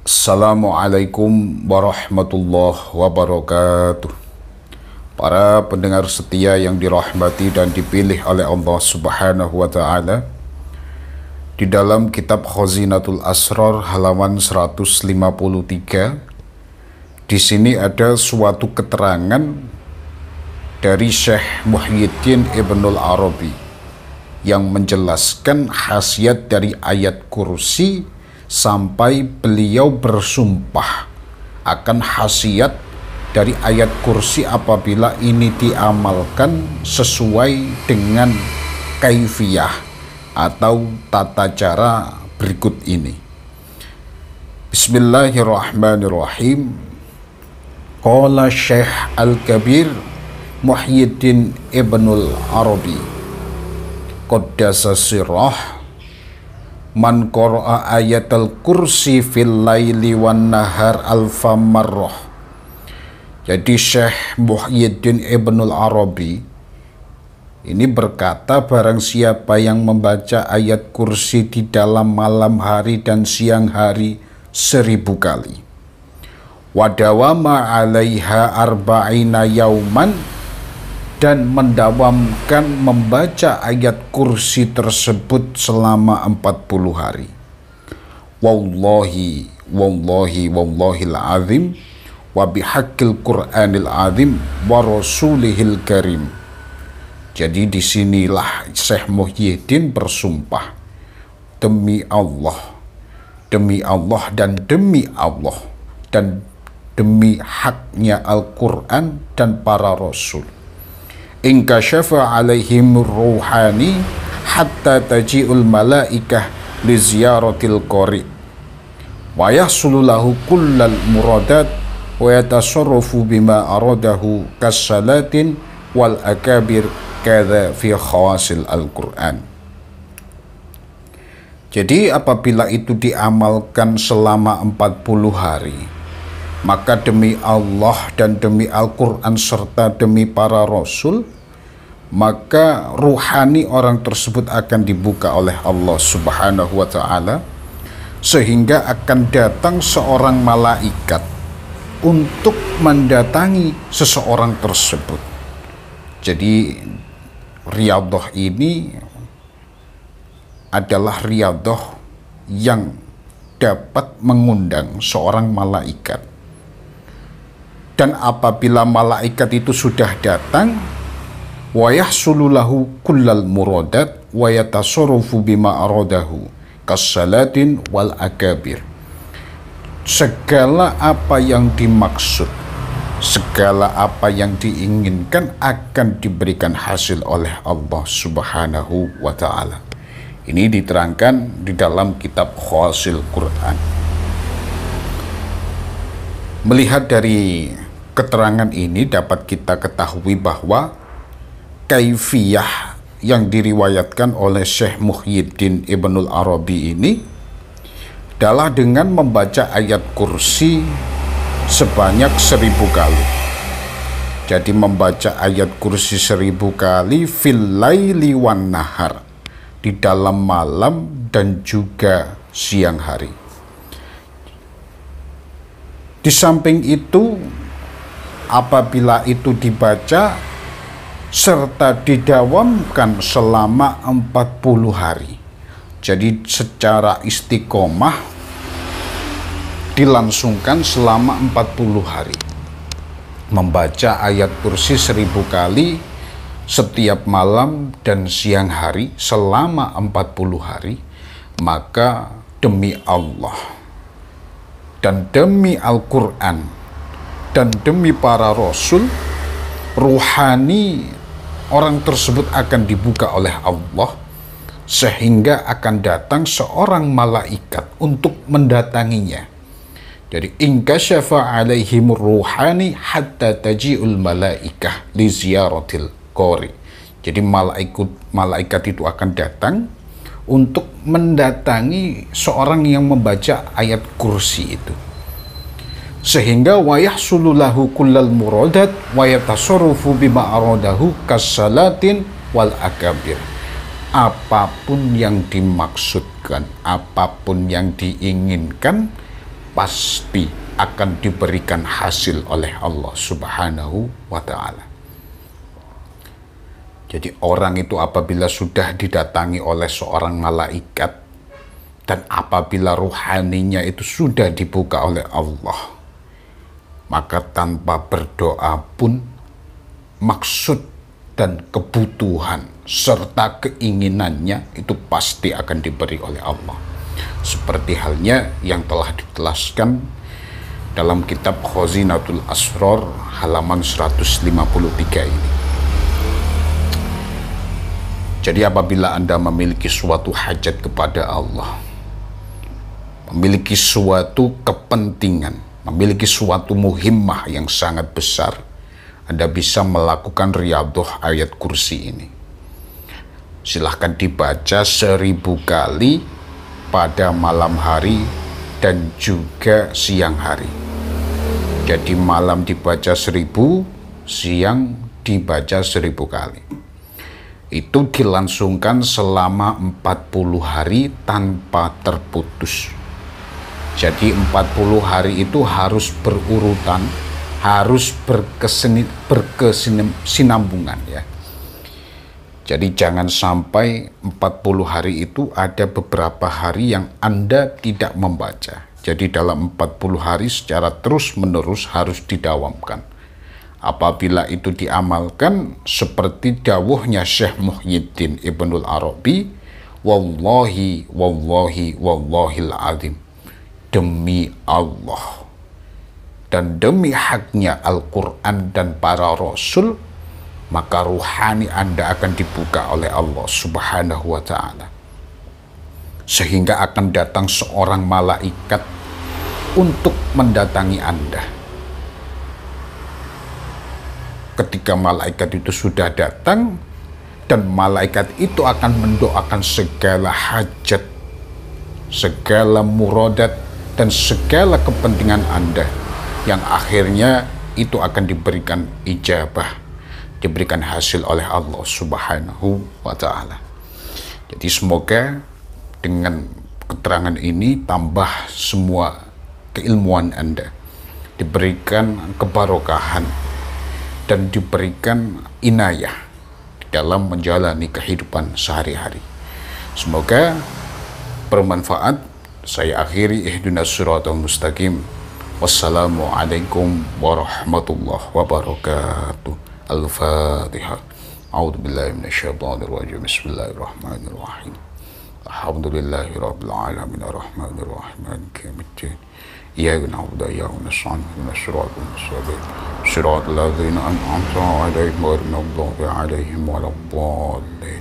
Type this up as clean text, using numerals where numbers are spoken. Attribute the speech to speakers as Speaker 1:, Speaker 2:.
Speaker 1: Assalamualaikum warahmatullahi wabarakatuh. Para pendengar setia yang dirahmati dan dipilih oleh Allah Subhanahu wa Ta'ala, di dalam kitab Khazinatul Asrar halaman 153, di sini ada suatu keterangan dari Syekh Muhyiddin Ibnul Arabi yang menjelaskan khasiat dari ayat kursi sampai beliau bersumpah akan khasiat dari ayat kursi apabila ini diamalkan sesuai dengan kaifiyah atau tata cara berikut ini. Bismillahirrahmanirrahim. Qala Syekh Al-Kabir Muhyiddin Ibnul Arabi Qaddasa sirrah, man qara'a ayatul kursi fil laili wan nahar alfa marrah. Jadi Syekh Muhyiddin Ibnul Arabi ini berkata, barang siapa yang membaca ayat kursi di dalam malam hari dan siang hari 1000 kali, wadawama alaiha arba'ina yauman, dan mendawamkan membaca ayat kursi tersebut selama 40 hari. Wallahi wallahil azim wa bihaqqil Qur'anil azim wa rasulihil karim. Jadi disinilah Syekh Muhyiddin bersumpah, demi Allah dan demi Allah dan demi haknya Al-Quran dan para Rasul, Inka syafa alaihim ruhani hatta taji'ul malaikah li ziyaratil qari wa yahsululahu kullal muradat wa yatasarrafu bima aradahu kassalatin wal akabir kadha fi khawasil al-Quran. Jadi apabila itu diamalkan selama 40 hari, maka demi Allah dan demi Al-Quran serta demi para Rasul, maka ruhani orang tersebut akan dibuka oleh Allah Subhanahu wa Ta'ala, sehingga akan datang seorang malaikat untuk mendatangi seseorang tersebut. Jadi riyadhah ini adalah riyadhah yang dapat mengundang seorang malaikat. Dan apabila malaikat itu sudah datang, wa yahsululahu kullal muradat wa yatasarrafu bima aradahu kassalatin wal akabir. Segala apa yang dimaksud, segala apa yang diinginkan akan diberikan hasil oleh Allah Subhanahu wa Ta'ala. Ini diterangkan di dalam kitab Khawasil Quran. Melihat dari keterangan ini dapat kita ketahui bahwa kaifiyah yang diriwayatkan oleh Syekh Muhyiddin Ibnul Arabi ini adalah dengan membaca ayat kursi sebanyak 1000 kali. Jadi membaca ayat kursi 1000 kali fil laili wan nahar, di dalam malam dan juga siang hari. Di samping itu, apabila itu dibaca serta didawamkan selama 40 hari, jadi secara istiqomah dilangsungkan selama 40 hari, membaca ayat kursi 1000 kali setiap malam dan siang hari selama 40 hari, maka demi Allah dan demi Al-Quran dan demi para Rasul, ruhani orang tersebut akan dibuka oleh Allah, sehingga akan datang seorang malaikat untuk mendatanginya. Jadi inka syafa alaihim ruhani hatta taji'ul malaikah li ziyaratil qari. Jadi malaikat itu akan datang untuk mendatangi seorang yang membaca ayat kursi itu, sehingga wa yahsululahu kullal muradat wa yatasarrafu bima aradahu kassalatin wal akabir. Apapun yang dimaksudkan, apapun yang diinginkan pasti akan diberikan hasil oleh Allah Subhanahu wa Ta'ala. Jadi orang itu apabila sudah didatangi oleh seorang malaikat dan apabila ruhaninya itu sudah dibuka oleh Allah, maka tanpa berdoa pun maksud dan kebutuhan serta keinginannya itu pasti akan diberi oleh Allah. Seperti halnya yang telah dijelaskan dalam kitab Khazinatul Asrar halaman 153 ini. Jadi apabila Anda memiliki suatu hajat kepada Allah, memiliki suatu kepentingan, memiliki suatu muhimmah yang sangat besar, Anda bisa melakukan riyadhah ayat kursi ini. Silahkan dibaca 1000 kali pada malam hari dan juga siang hari. Jadi malam dibaca 1000, siang dibaca 1000 kali. Itu dilangsungkan selama 40 hari tanpa terputus. Jadi 40 hari itu harus berurutan, harus berkesinambungan ya. Jadi jangan sampai 40 hari itu ada beberapa hari yang Anda tidak membaca. Jadi dalam 40 hari secara terus-menerus harus didawamkan. Apabila itu diamalkan seperti dawuhnya Syekh Muhyiddin Ibnul Arabi, wallahi wallahil azim, demi Allah dan demi haknya Al-Quran dan para Rasul, maka ruhani Anda akan dibuka oleh Allah Subhanahu wa Ta'ala, sehingga akan datang seorang malaikat untuk mendatangi Anda. Ketika malaikat itu sudah datang, dan malaikat itu akan mendoakan segala hajat, segala muradat, dan segala kepentingan Anda, yang akhirnya itu akan diberikan ijabah, diberikan hasil oleh Allah Subhanahu wa Ta'ala. Jadi semoga dengan keterangan ini tambah semua keilmuan Anda, diberikan kebarokahan dan diberikan inayah dalam menjalani kehidupan sehari-hari. Semoga bermanfaat. Saya akhiri, ihdinas siratal mustaqim. Wassalamualaikum warahmatullahi wabarakatuh. Al-Fatihah. A'udzu billahi minasyaitonir rajim. Bismillahirrahmanirrahim. Alhamdulillahi rabbil alamin arrahmanir rahim maliki yaumiddin. Iyyaka na'budu wa iyyaka nasta'in ihdinas siratal mustaqim siratal ladzina an'amta 'alaihim ghairil maghdubi 'alaihim waladdallin.